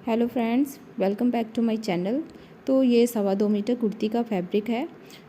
Hello friends, welcome back to my channel. तो ये 2.25 metre kurti का फैब्रिक है।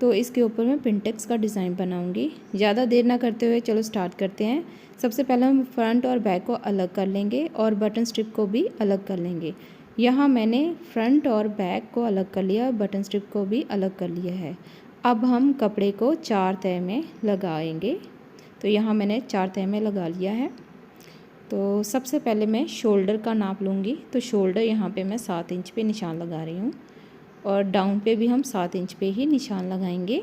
तो इसके ऊपर मैं पिंटेक्स का डिज़ाइन बनाऊंगी। ज़्यादा देर ना करते हुए चलो स्टार्ट करते हैं। सबसे पहले हम फ्रंट और बैक को अलग कर लेंगे और बटन स्ट्रिप को भी अलग कर लेंगे। यहाँ मैंने फ्रंट और बैक को अलग कर लिया और बटन स्ट्रिप को भी अलग कर लिया है। अब हम कपड़े को 4 तह में लगाएंगे। तो यहाँ मैंने 4 तह में लगा लिया है। तो सबसे पहले मैं शोल्डर का नाप लूँगी। तो शोल्डर यहाँ पे मैं 7 इंच पे निशान लगा रही हूँ और डाउन पे भी हम 7 इंच पे ही निशान लगाएंगे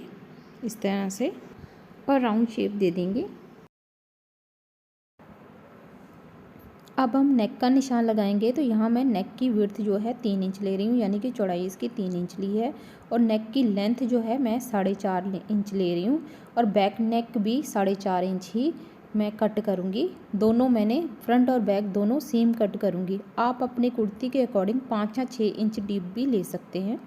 इस तरह से और राउंड शेप दे देंगे। अब हम नेक का निशान लगाएंगे। तो यहाँ मैं नेक की विड्थ जो है 3 इंच ले रही हूँ, यानी कि चौड़ाई इसकी 3 इंच ली है और नेक की लेंथ जो है मैं 4.5 इंच ले रही हूँ और बैक नेक भी 4.5 इंच ही मैं कट करूँगी। दोनों मैंने फ्रंट और बैक दोनों सेम कट करूँगी। आप अपनी कुर्ती के अकॉर्डिंग 5 या 6 इंच डीप भी ले सकते हैं।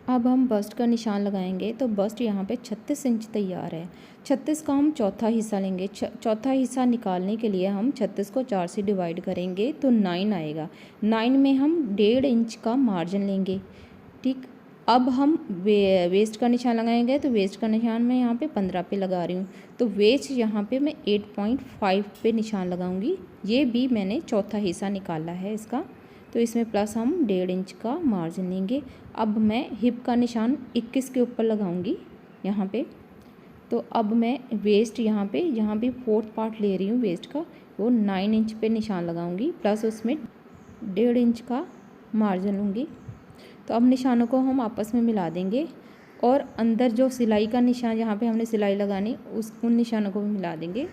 अब हम बस्ट का निशान लगाएंगे। तो बस्ट यहाँ पे 36 इंच तैयार है। 36 का हम चौथा हिस्सा लेंगे। चौथा हिस्सा निकालने के लिए हम 36 को 4 से डिवाइड करेंगे तो 9 आएगा। 9 में हम 1.5 इंच का मार्जिन लेंगे। ठीक, अब हम वेस्ट का निशान लगाएंगे। तो वेस्ट का निशान मैं यहाँ पे 15 पे लगा रही हूँ। तो वेस्ट यहाँ पे मैं 8.5 पे निशान लगाऊंगी। ये भी मैंने चौथा हिस्सा निकाला है इसका। तो इसमें प्लस हम 1.5 इंच का मार्जिन लेंगे। अब मैं हिप का निशान 21 के ऊपर लगाऊंगी यहाँ पे। तो अब मैं वेस्ट यहाँ पे फोर्थ पार्ट ले रही हूँ वेस्ट का, वो 9 इंच पे निशान लगाऊंगी प्लस उसमें 1.5 इंच का मार्जिन लूँगी। तो अब निशानों को हम आपस में मिला देंगे और अंदर जो सिलाई का निशान जहाँ पे हमने सिलाई लगानी उन निशानों को भी मिला देंगे।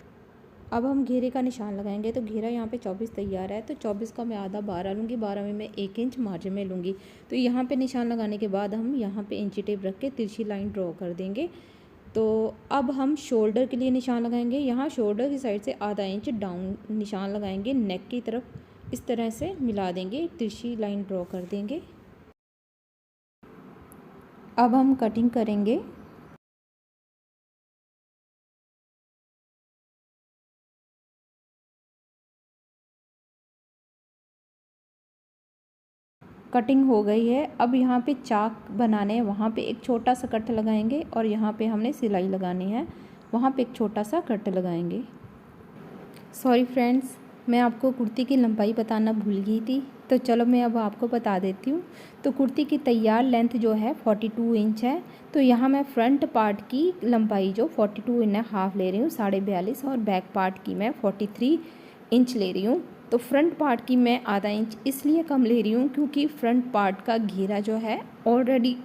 अब हम घेरे का निशान लगाएंगे। तो घेरा यहाँ पे 24 तैयार है। तो 24 का मैं आधा 12 लूँगी, 12 में मैं 1 इंच मार्जिन में लूँगी। तो यहाँ पे निशान लगाने के बाद हम यहाँ पे इंची टेप रख के तिरछी लाइन ड्रॉ कर देंगे। तो अब हम शोल्डर के लिए निशान लगाएंगे। यहाँ शोल्डर की साइड से आधा इंच डाउन निशान लगाएंगे, नेक की तरफ इस तरह से मिला देंगे, तिरछी लाइन ड्रॉ कर देंगे। अब हम कटिंग करेंगे। कटिंग हो गई है। अब यहाँ पे चाक बनाने हैं, वहाँ पे एक छोटा सा कट लगाएंगे और यहाँ पे हमने सिलाई लगानी है, वहाँ पे एक छोटा सा कट लगाएंगे। सॉरी फ्रेंड्स, मैं आपको कुर्ती की लंबाई बताना भूल गई थी। तो चलो मैं अब आपको बता देती हूँ। तो कुर्ती की तैयार लेंथ जो है 42 इंच है। तो यहाँ मैं फ्रंट पार्ट की लंबाई जो 42.5 ले रही हूँ, 42.5, और बैक पार्ट की मैं 43 इंच ले रही हूँ। तो फ्रंट पार्ट की मैं आधा इंच इसलिए कम ले रही हूँ क्योंकि फ्रंट पार्ट का घेरा जो है ऑलरेडी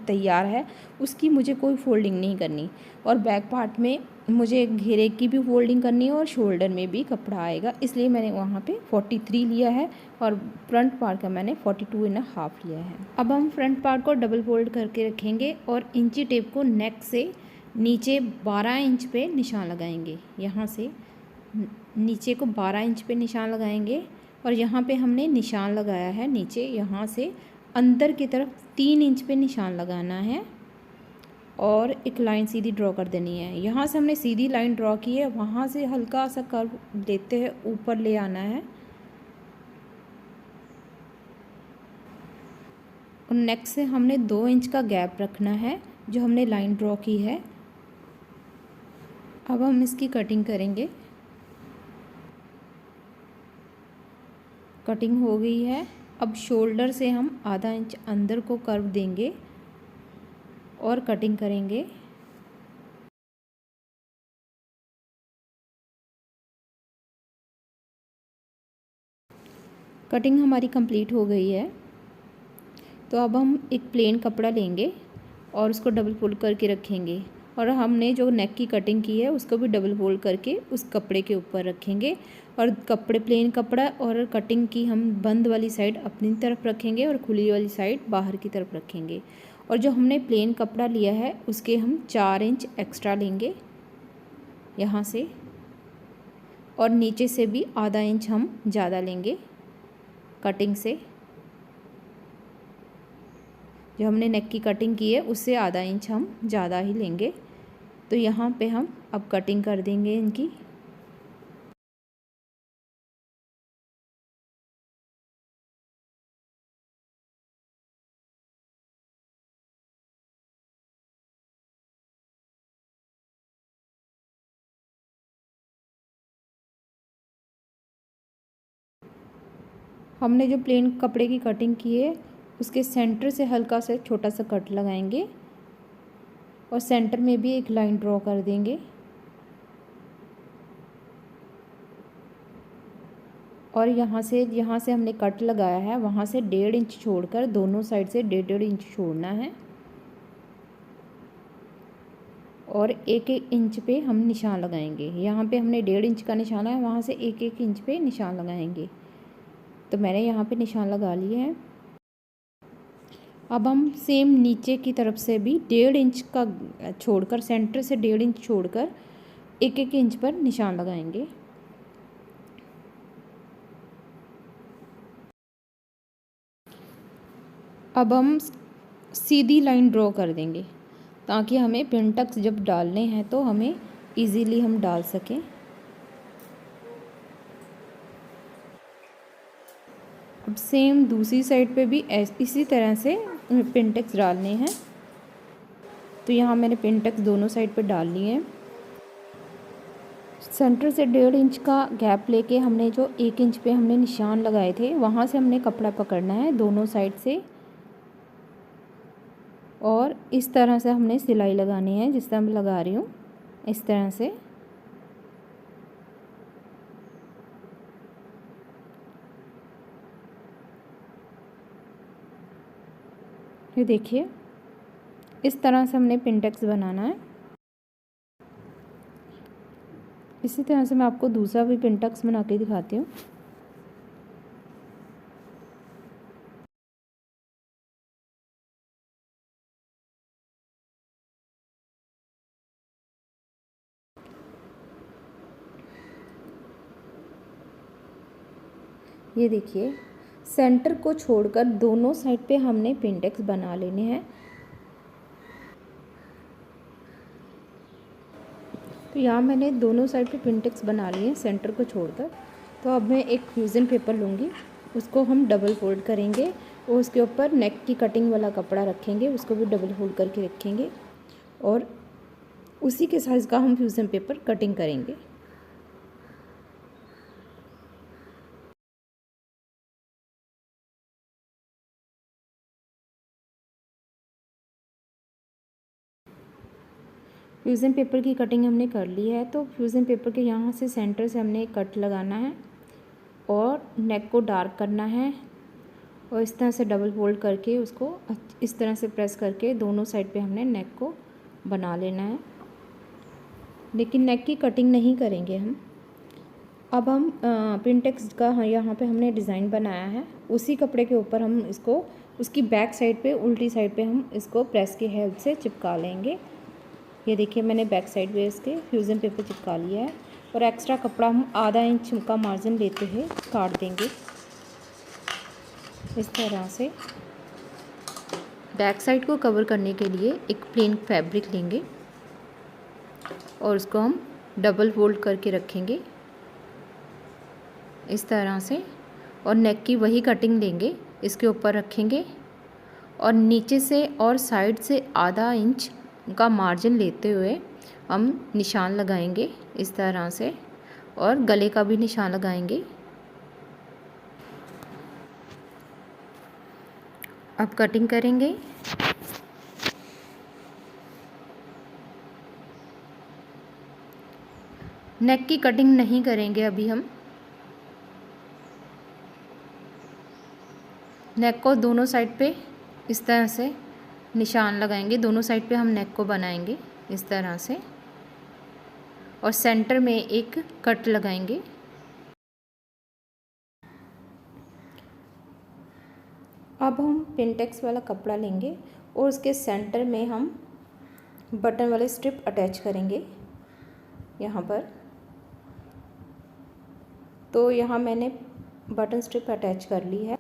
तैयार है, उसकी मुझे कोई फोल्डिंग नहीं करनी और बैक पार्ट में मुझे घेरे की भी फोल्डिंग करनी है और शोल्डर में भी कपड़ा आएगा, इसलिए मैंने वहाँ पे 43 लिया है और फ्रंट पार्ट का मैंने 42.5 लिया है। अब हम फ्रंट पार्ट को डबल फोल्ड करके रखेंगे और इंची टेप को नेक से नीचे 12 इंच पे निशान लगाएंगे। यहाँ से नीचे को 12 इंच पे निशान लगाएंगे और यहाँ पे हमने निशान लगाया है नीचे, यहाँ से अंदर की तरफ 3 इंच पे निशान लगाना है और एक लाइन सीधी ड्रॉ कर देनी है। यहाँ से हमने सीधी लाइन ड्रॉ की है, वहाँ से हल्का सा कर्व देते हैं ऊपर ले आना है और नेक से हमने 2 इंच का गैप रखना है जो हमने लाइन ड्रॉ की है। अब हम इसकी कटिंग करेंगे। कटिंग हो गई है। अब शोल्डर से हम आधा इंच अंदर को कर्व देंगे और कटिंग करेंगे। कटिंग हमारी कंप्लीट हो गई है। तो अब हम एक प्लेन कपड़ा लेंगे और उसको डबल फोल्ड करके रखेंगे और हमने जो नेक की कटिंग की है उसको भी डबल फोल्ड करके उस कपड़े के ऊपर रखेंगे और कपड़े प्लेन कपड़ा और कटिंग की हम बंद वाली साइड अपनी तरफ रखेंगे और खुली वाली साइड बाहर की तरफ रखेंगे। और जो हमने प्लेन कपड़ा लिया है उसके हम 4 इंच एक्स्ट्रा लेंगे यहाँ से और नीचे से भी आधा इंच हम ज़्यादा लेंगे कटिंग से। जो हमने नेक की कटिंग की है उससे आधा इंच हम ज़्यादा ही लेंगे। तो यहाँ पे हम अब कटिंग कर देंगे इनकी। हमने जो प्लेन कपड़े की कटिंग की है उसके सेंटर से हल्का सा छोटा सा कट लगाएंगे और सेंटर में भी एक लाइन ड्रॉ कर देंगे और यहाँ से हमने कट लगाया है वहाँ से 1.5 इंच छोड़कर दोनों साइड से 1.5 इंच छोड़ना है और 1-1 इंच पे हम निशान लगाएंगे। यहाँ पे हमने 1.5 इंच का निशान है, वहाँ से 1-1 इंच पे निशान लगाएंगे। तो मैंने यहाँ पे निशान लगा लिए हैं। अब हम सेम नीचे की तरफ से भी 1.5 इंच का छोड़कर, सेंटर से 1.5 इंच छोड़कर 1-1 इंच पर निशान लगाएंगे। अब हम सीधी लाइन ड्रॉ कर देंगे ताकि हमें पिन टक्स जब डालने हैं तो हमें इजीली हम डाल सकें। अब सेम दूसरी साइड पे भी इसी तरह से पिन टक्स डालने हैं। तो यहाँ मैंने पिन टक्स दोनों साइड पे डाल लिए हैं। सेंटर से 1.5 इंच का गैप लेके हमने जो 1 इंच पे हमने निशान लगाए थे वहाँ से हमने कपड़ा पकड़ना है दोनों साइड से और इस तरह से हमने सिलाई लगानी है जिस तरह मैं लगा रही हूँ, इस तरह से। ये देखिए इस तरह से हमने पिन टक्स बनाना है। इसी तरह से मैं आपको दूसरा भी पिन टक्स बना के दिखाती हूँ। ये देखिए सेंटर को छोड़कर दोनों साइड पे हमने पिन टक्स बना लेने हैं। तो यहाँ मैंने दोनों साइड पे पिन टक्स बना लिए हैं सेंटर को छोड़कर। तो अब मैं एक फ्यूज़न पेपर लूँगी, उसको हम डबल फोल्ड करेंगे और उसके ऊपर नेक की कटिंग वाला कपड़ा रखेंगे, उसको भी डबल फोल्ड करके रखेंगे और उसी के साइज़ का हम फ्यूज़न पेपर कटिंग करेंगे। फ्यूज़न पेपर की कटिंग हमने कर ली है। तो फ्यूज़न पेपर के यहाँ से सेंटर से हमने एक कट लगाना है और नेक को डार्क करना है और इस तरह से डबल फोल्ड करके उसको इस तरह से प्रेस करके दोनों साइड पे हमने नेक को बना लेना है, लेकिन नेक की कटिंग नहीं करेंगे हम। अब हम पिन टक्स का यहाँ पे हमने डिज़ाइन बनाया है, उसी कपड़े के ऊपर हम इसको उसकी बैक साइड पे उल्टी साइड पे हम इसको प्रेस की हेल्प से चिपका लेंगे। ये देखिए मैंने बैक साइड पे इसके फ्यूज़न पेपर चिपका लिया है और एक्स्ट्रा कपड़ा हम आधा इंच का मार्जिन लेते हुए काट देंगे। इस तरह से बैक साइड को कवर करने के लिए एक प्लेन फैब्रिक लेंगे और उसको हम डबल फोल्ड करके रखेंगे इस तरह से और नेक की वही कटिंग लेंगे, इसके ऊपर रखेंगे और नीचे से और साइड से आधा इंच का मार्जिन लेते हुए हम निशान लगाएंगे इस तरह से और गले का भी निशान लगाएंगे। अब कटिंग करेंगे। नेक की कटिंग नहीं करेंगे अभी हम। नेक को दोनों साइड पे इस तरह से निशान लगाएंगे, दोनों साइड पे हम नेक को बनाएंगे इस तरह से और सेंटर में एक कट लगाएंगे। अब हम पिन टक्स वाला कपड़ा लेंगे और उसके सेंटर में हम बटन वाले स्ट्रिप अटैच करेंगे यहाँ पर। तो यहाँ मैंने बटन स्ट्रिप अटैच कर ली है।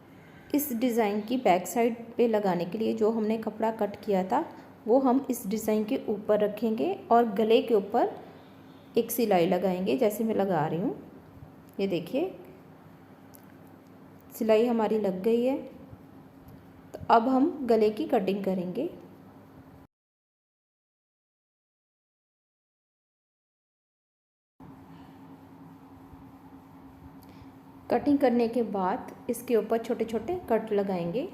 इस डिज़ाइन की बैक साइड पे लगाने के लिए जो हमने कपड़ा कट किया था वो हम इस डिज़ाइन के ऊपर रखेंगे और गले के ऊपर एक सिलाई लगाएंगे जैसे मैं लगा रही हूँ। ये देखिए सिलाई हमारी लग गई है। तो अब हम गले की कटिंग करेंगे। कटिंग करने के बाद इसके ऊपर छोटे छोटे कट लगाएंगे।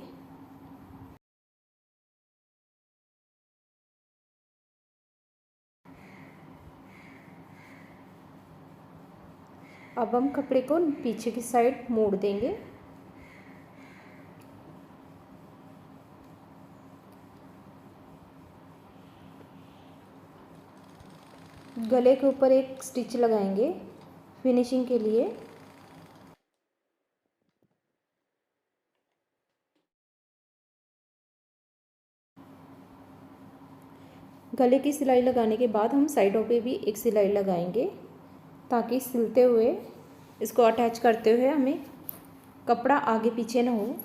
अब हम कपड़े को पीछे की साइड मोड़ देंगे। गले के ऊपर एक स्टिच लगाएंगे फिनिशिंग के लिए। गले की सिलाई लगाने के बाद हम साइडों पे भी एक सिलाई लगाएंगे ताकि सिलते हुए इसको अटैच करते हुए हमें कपड़ा आगे पीछे ना हो।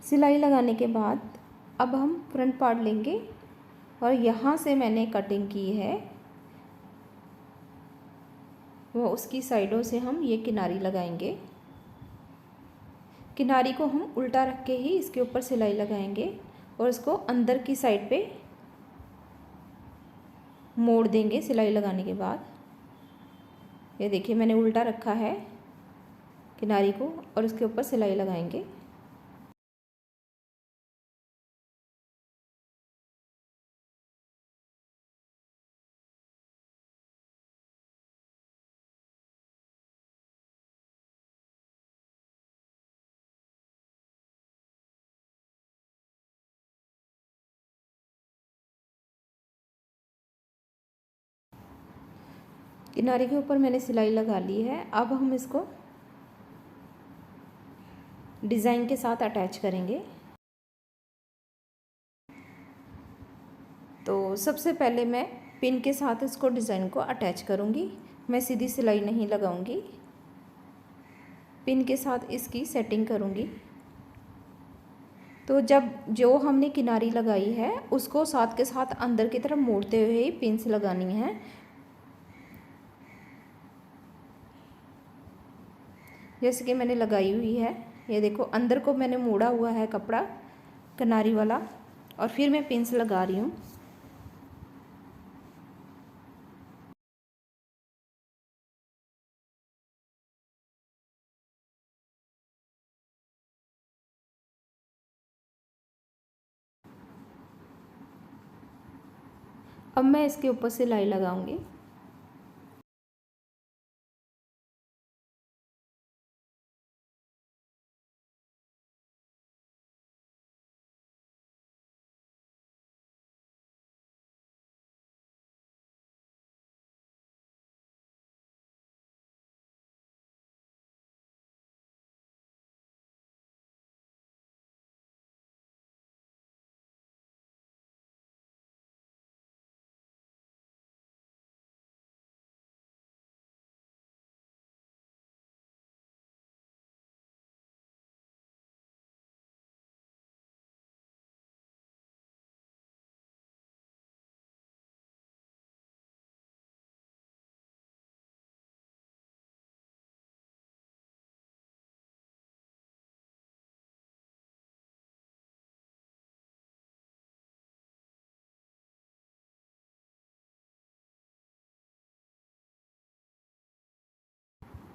सिलाई लगाने के बाद अब हम फ्रंट पार्ट लेंगे और यहाँ से मैंने कटिंग की है वो उसकी साइडों से हम ये किनारी लगाएंगे। किनारी को हम उल्टा रख के ही इसके ऊपर सिलाई लगाएंगे और इसको अंदर की साइड पे मोड़ देंगे सिलाई लगाने के बाद। ये देखिए मैंने उल्टा रखा है किनारी को और इसके ऊपर सिलाई लगाएंगे। किनारे के ऊपर मैंने सिलाई लगा ली है। अब हम इसको डिज़ाइन के साथ अटैच करेंगे। तो सबसे पहले मैं पिन के साथ इसको डिज़ाइन को अटैच करूँगी। मैं सीधी सिलाई नहीं लगाऊंगी, पिन के साथ इसकी सेटिंग करूँगी। तो जब जो हमने किनारी लगाई है उसको साथ के साथ अंदर की तरफ मोड़ते हुए ही पिन्स लगानी है। जैसे कि मैंने लगाई हुई है, ये देखो अंदर को मैंने मोड़ा हुआ है कपड़ा किनारी वाला और फिर मैं पिन्स लगा रही हूँ। अब मैं इसके ऊपर सिलाई लगाऊंगी।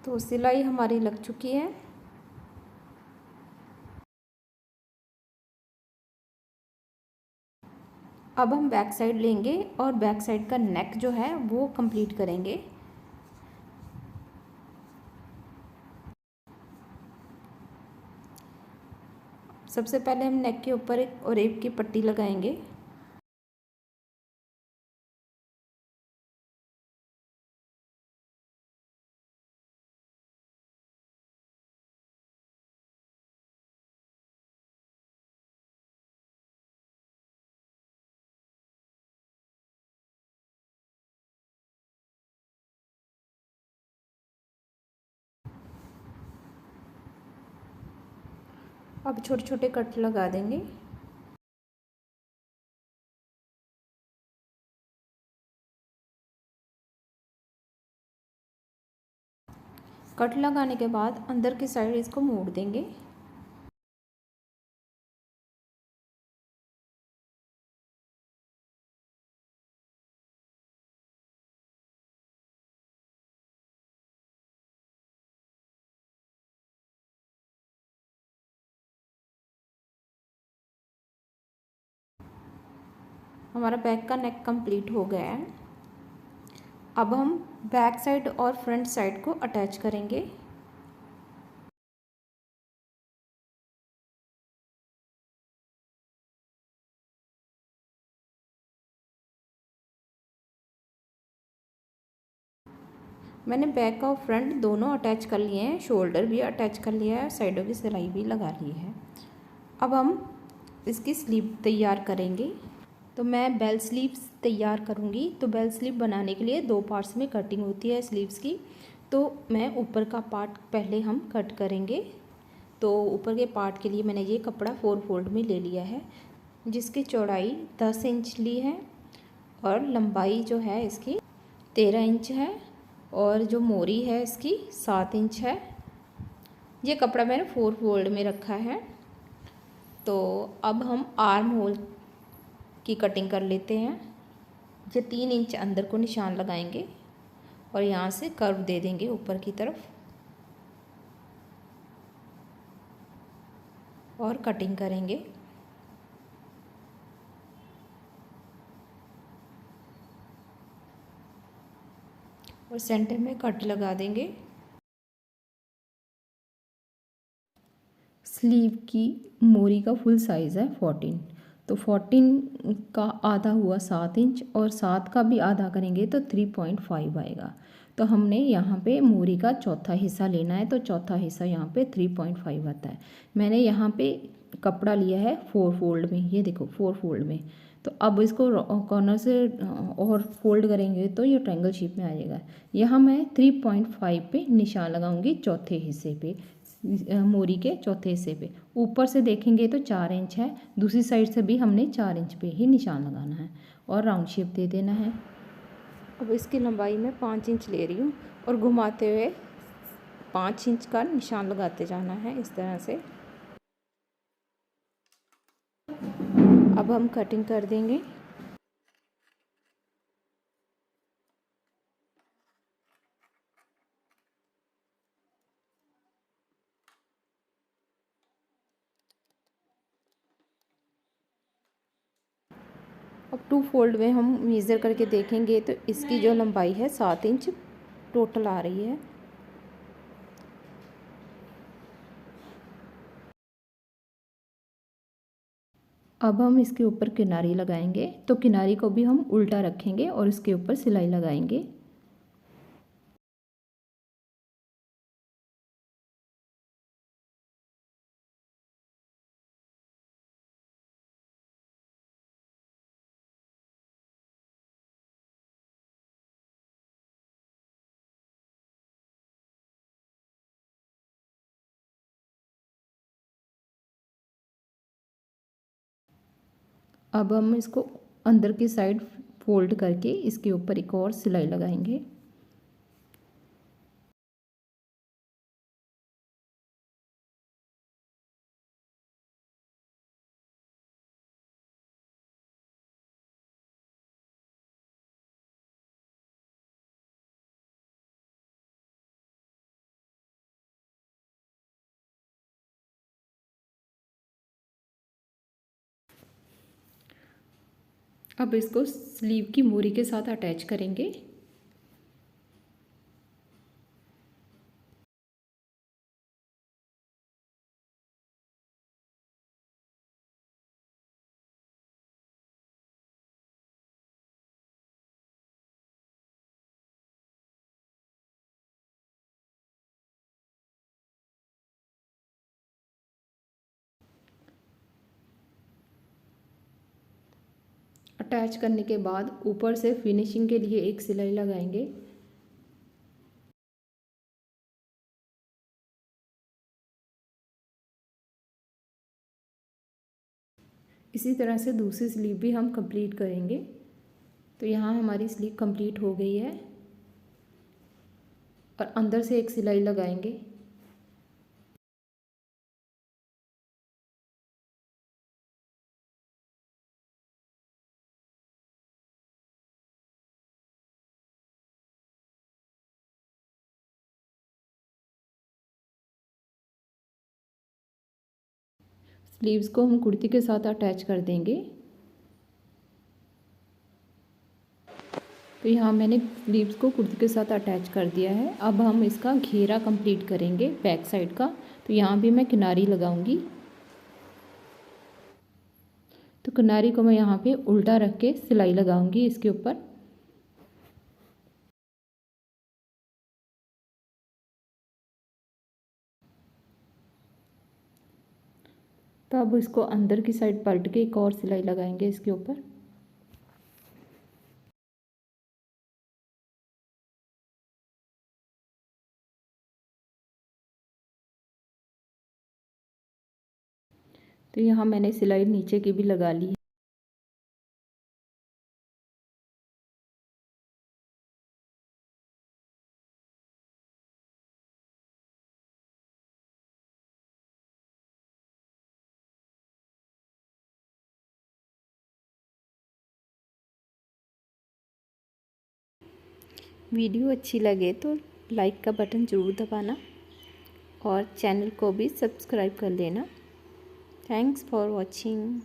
तो सिलाई हमारी लग चुकी है। अब हम बैक साइड लेंगे और बैक साइड का नेक जो है वो कंप्लीट करेंगे। सबसे पहले हम नेक के ऊपर एक ओरेब की पट्टी लगाएंगे। अब छोटे छोटे कट लगा देंगे। कट लगाने के बाद अंदर की साइड इसको मोड़ देंगे। हमारा बैक का नेक कंप्लीट हो गया है। अब हम बैक साइड और फ्रंट साइड को अटैच करेंगे। मैंने बैक और फ्रंट दोनों अटैच कर लिए हैं, शोल्डर भी अटैच कर लिया है, साइडों की सिलाई भी लगा ली है। अब हम इसकी स्लीव तैयार करेंगे। तो मैं बेल स्लीव्स तैयार करूँगी। तो बेल स्लीव बनाने के लिए 2 पार्ट्स में कटिंग होती है स्लीव्स की। तो मैं ऊपर का पार्ट पहले हम कट करेंगे। तो ऊपर के पार्ट के लिए मैंने ये कपड़ा 4 फोल्ड में ले लिया है, जिसकी चौड़ाई 10 इंच ली है और लंबाई जो है इसकी 13 इंच है और जो मोरी है इसकी 7 इंच है। ये कपड़ा मैंने 4 फोल्ड में रखा है। तो अब हम आर्म होल की कटिंग कर लेते हैं। ये 3 इंच अंदर को निशान लगाएंगे और यहाँ से कर्व दे देंगे ऊपर की तरफ और कटिंग करेंगे। और सेंटर में कट लगा देंगे। स्लीव की मोरी का फुल साइज़ है 14। तो 14 का आधा हुआ 7 इंच और 7 का भी आधा करेंगे तो 3.5 आएगा। तो हमने यहाँ पे मोरी का चौथा हिस्सा लेना है, तो चौथा हिस्सा यहाँ पे 3.5 आता है। मैंने यहाँ पे कपड़ा लिया है 4 फोल्ड में, ये देखो 4 फोल्ड में। तो अब इसको कॉर्नर से और फोल्ड करेंगे तो ये ट्रायंगल शेप में आ जाएगा। यहाँ मैं 3.5 पे निशान लगाऊंगी चौथे हिस्से पे, मोरी के चौथे हिस्से पे। ऊपर से देखेंगे तो 4 इंच है, दूसरी साइड से भी हमने 4 इंच पे ही निशान लगाना है और राउंड शेप दे देना है। अब इसकी लंबाई मैं 5 इंच ले रही हूँ और घुमाते हुए 5 इंच का निशान लगाते जाना है इस तरह से। अब हम कटिंग कर देंगे। अब 2 फोल्ड में हम मेज़र करके देखेंगे तो इसकी जो लंबाई है 7 इंच टोटल आ रही है। अब हम इसके ऊपर किनारी लगाएंगे। तो किनारी को भी हम उल्टा रखेंगे और इसके ऊपर सिलाई लगाएंगे। अब हम इसको अंदर की साइड फोल्ड करके इसके ऊपर एक और सिलाई लगाएंगे। अब इसको स्लीव की मोरी के साथ अटैच करेंगे। अटैच करने के बाद ऊपर से फिनिशिंग के लिए एक सिलाई लगाएंगे। इसी तरह से दूसरी स्लीव भी हम कंप्लीट करेंगे। तो यहाँ हमारी स्लीव कंप्लीट हो गई है और अंदर से एक सिलाई लगाएंगे। स्लीव्स को हम कुर्ती के साथ अटैच कर देंगे। तो यहाँ मैंने स्लीव्स को कुर्ती के साथ अटैच कर दिया है। अब हम इसका घेरा कंप्लीट करेंगे बैक साइड का। तो यहाँ भी मैं किनारी लगाऊंगी। तो किनारी को मैं यहाँ पे उल्टा रख के सिलाई लगाऊंगी इसके ऊपर। तो अब इसको अंदर की साइड पलट के एक और सिलाई लगाएंगे इसके ऊपर। तो यहाँ मैंने सिलाई नीचे की भी लगा ली है। वीडियो अच्छी लगे तो लाइक का बटन ज़रूर दबाना और चैनल को भी सब्सक्राइब कर लेना। Thanks for watching.